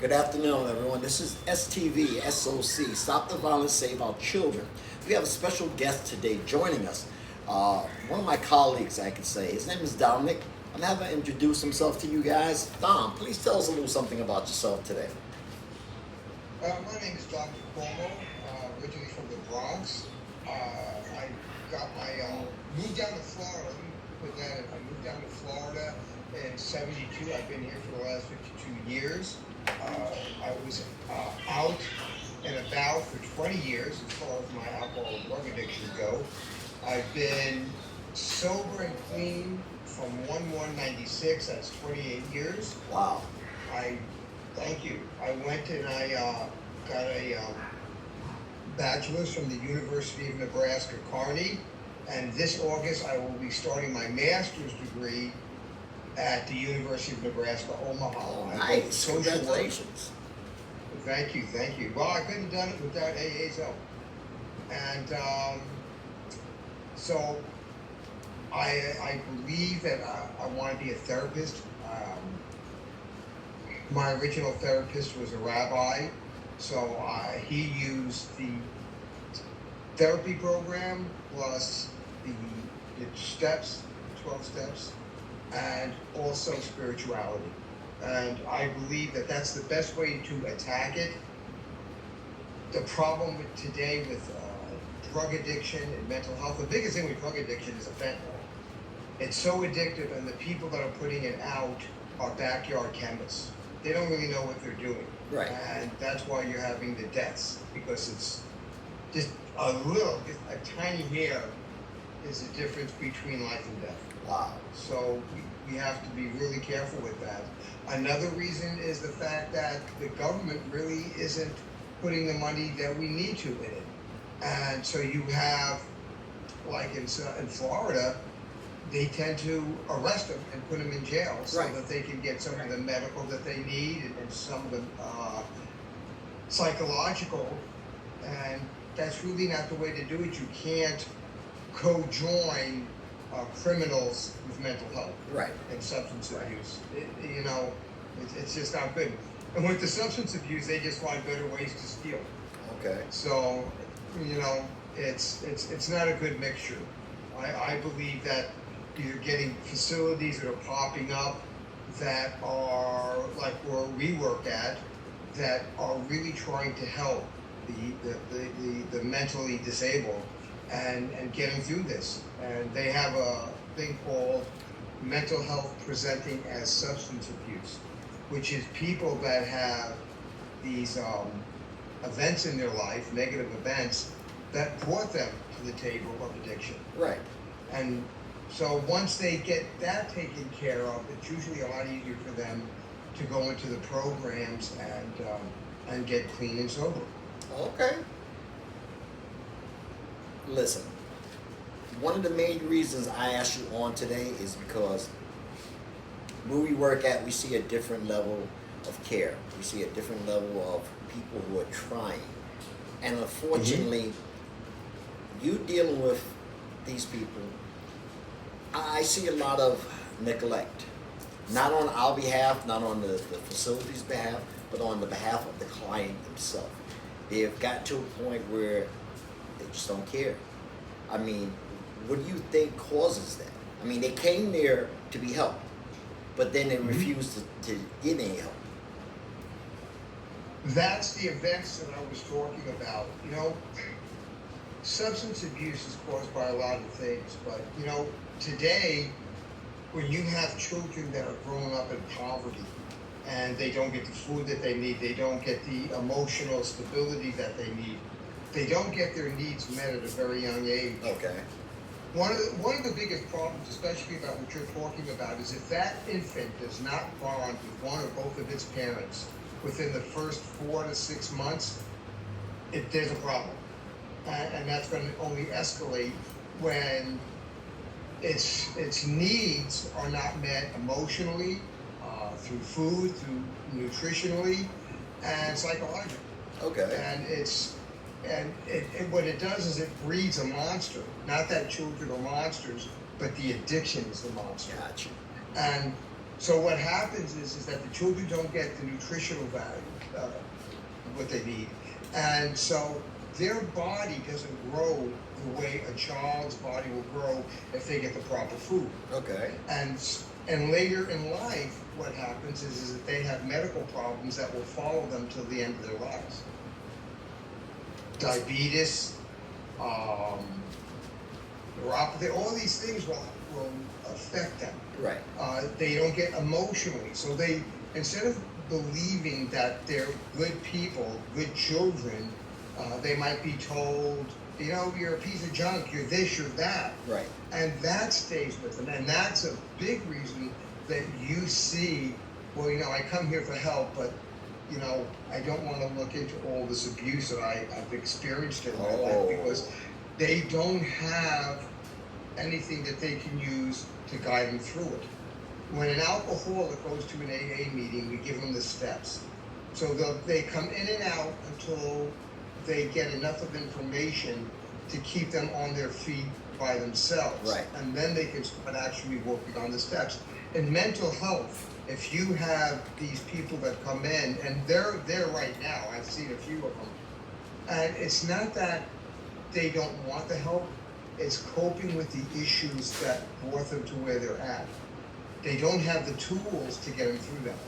Good afternoon, everyone. This is STV SOC, Stop the Violence, Save Our Children. We have a special guest today joining us. One of my colleagues, I could say. His name is Dominic. I'm going to have him introduce himself to you guys. Dom, please tell us a little something about yourself today. My name is Dr. Cuomo, originally from the Bronx. I got moved down to Florida. Let me put that in. I moved down to Florida in '72. I've been here for the last 52 years. I was out and about for 20 years as far as my alcohol and drug addiction go. I've been sober and clean from 1/1/96. That's 28 years. Wow. Thank you. I went and I got a bachelor's from the University of Nebraska, Kearney, and this August I will be starting my master's degree at the University of Nebraska, Omaha. Oh, nice. Congratulations. Thank you. Well, I couldn't have done it without AA's help. And so I believe that I want to be a therapist. My original therapist was a rabbi, so he used the therapy program plus the steps, 12 steps, and also spirituality. And I believe that that's the best way to attack it. The problem today with drug addiction and mental health, the biggest thing with drug addiction is the fentanyl. It's so addictive, and the people that are putting it out are backyard chemists. They don't really know what they're doing. Right. And that's why you're having the deaths, because it's just a tiny hair is the difference between life and death. Wow. So we have to be really careful with that. Another reason is the fact that the government really isn't putting the money that we need to in it. And so you have, like in Florida, they tend to arrest them and put them in jail so Right. that they can get some of the medical that they need and some of the psychological. And that's really not the way to do it. You can't co-join criminals with mental health Right. and substance abuse. It's just not good. And with the substance abuse, they just find better ways to steal. Okay. So, it's not a good mixture. I believe that you're getting facilities that are popping up that are like where we work at, that are really trying to help the mentally disabled and get them through this. And they have a thing called mental health presenting as substance abuse, which is people that have these events in their life, negative events, that brought them to the table of addiction. Right. And so once they get that taken care of, it's usually a lot easier for them to go into the programs and get clean and sober. Okay. Listen, one of the main reasons I asked you on today is because where we work at, we see a different level of care. We see a different level of people who are trying. And unfortunately, you dealing with these people, I see a lot of neglect. Not on our behalf, not on the facility's behalf, but on the behalf of the client himself. They've got to a point where they just don't care. I mean, what do you think causes that? I mean, they came there to be helped, but then they refused to get any help. That's the events that I was talking about. Substance abuse is caused by a lot of things, but today, when you have children that are growing up in poverty and they don't get the food that they need, they don't get the emotional stability that they need, they don't get their needs met at a very young age. Okay. One of the biggest problems, especially about what you're talking about, is if that infant does not bond with one or both of its parents within the first 4 to 6 months, there's a problem. And that's going to only escalate when its needs are not met emotionally, through food, through nutritionally, and psychologically. Okay. And what it does is it breeds a monster. Not that children are monsters, but the addiction is the monster. Gotcha. And So what happens is that the children don't get the nutritional value, what they need, and so their body doesn't grow the way a child's body will grow if they get the proper food. Okay. And later in life, what happens is that they have medical problems that will follow them till the end of their lives. Diabetes, neuropathy, all these things will affect them. Right. They don't get emotionally. So they, instead of believing that they're good people, good children, they might be told, you know, you're a piece of junk, you're this, you're that. Right. And that stays with them. And that's a big reason that you see, well, you know, I come here for help, but, you know, I don't want to look into all this abuse that I've experienced in my life, because they don't have anything that they can use to guide them through it. When an alcoholic goes to an AA meeting, we give them the steps. So they come in and out until they get enough of information to keep them on their feet by themselves. Right. And then they can start actually working on the steps. In mental health, if you have these people that come in, and they're there right now, I've seen a few of them, and it's not that they don't want the help, it's coping with the issues that brought them to where they're at. They don't have the tools to get them through that.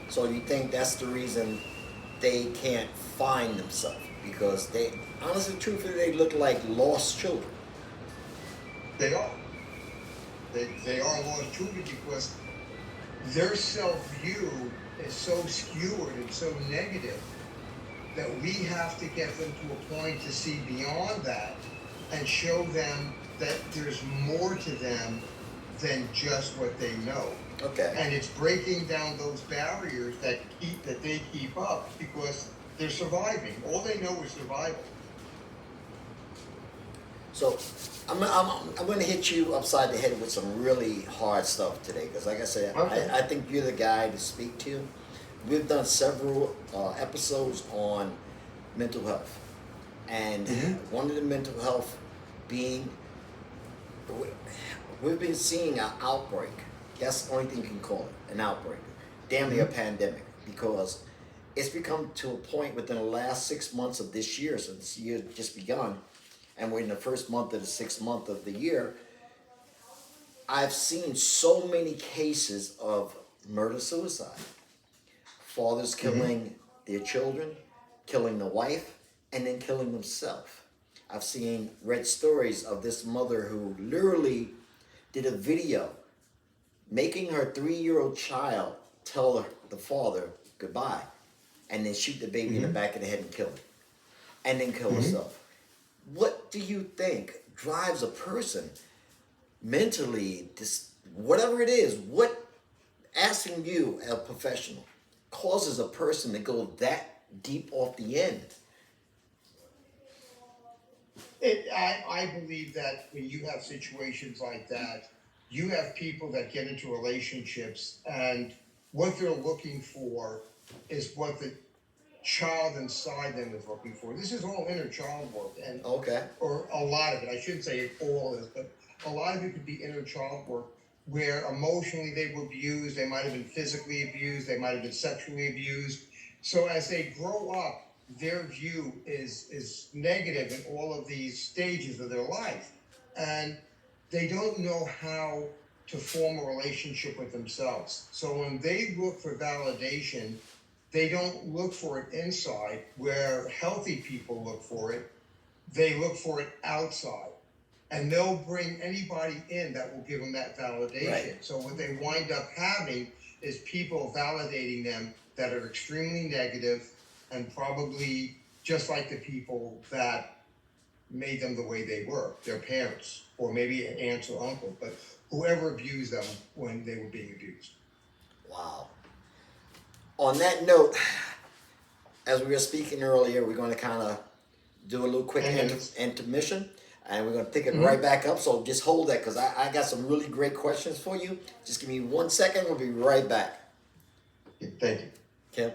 So you think that's the reason they can't find themselves? Because they, honestly, truthfully, they look like lost children. They are. They are lost children because their self-view is so skewered and so negative that we have to get them to a point to see beyond that and show them that there's more to them than just what they know. Okay. And it's breaking down those barriers that they keep up because they're surviving. All they know is survival. So I'm going to hit you upside the head with some really hard stuff today, because like I said, Okay. I think you're the guy to speak to. We've done several episodes on mental health, and one of the mental health being, we've been seeing an outbreak. That's the only thing you can call it, an outbreak. Damn near a pandemic, because it's become to a point within the last 6 months of this year, so this year just begun, and we're in the first month of the 6th month of the year. I've seen so many cases of murder-suicide. Fathers killing their children, killing the wife, and then killing themselves. I've read stories of this mother who literally did a video making her 3-year-old child tell the father goodbye, and then shoot the baby in the back of the head and kill it, and then kill herself. What do you think drives a person mentally, whatever it is, what, asking you, a professional, causes a person to go that deep off the end? I believe that when you have situations like that, you have people that get into relationships and what they're looking for is what the child inside them is looking for. This is all inner child work, and or a lot of it. I shouldn't say it all is, but a lot of it could be inner child work where emotionally they were abused, they might have been physically abused, they might have been sexually abused. So as they grow up, their view is negative in all of these stages of their life. And they don't know how to form a relationship with themselves. So when they look for validation, they don't look for it inside where healthy people look for it. They look for it outside. And they'll bring anybody in that will give them that validation. Right. So what they wind up having is people validating them that are extremely negative and probably just like the people that made them the way they were, their parents, or maybe an aunt or uncle, but whoever abused them when they were being abused. Wow. On that note, as we were speaking earlier, we're going to kind of do a little quick intermission, and we're going to pick it right back up. So just hold that, because I got some really great questions for you. Just give me 1 second. We'll be right back. Thank you. Kim?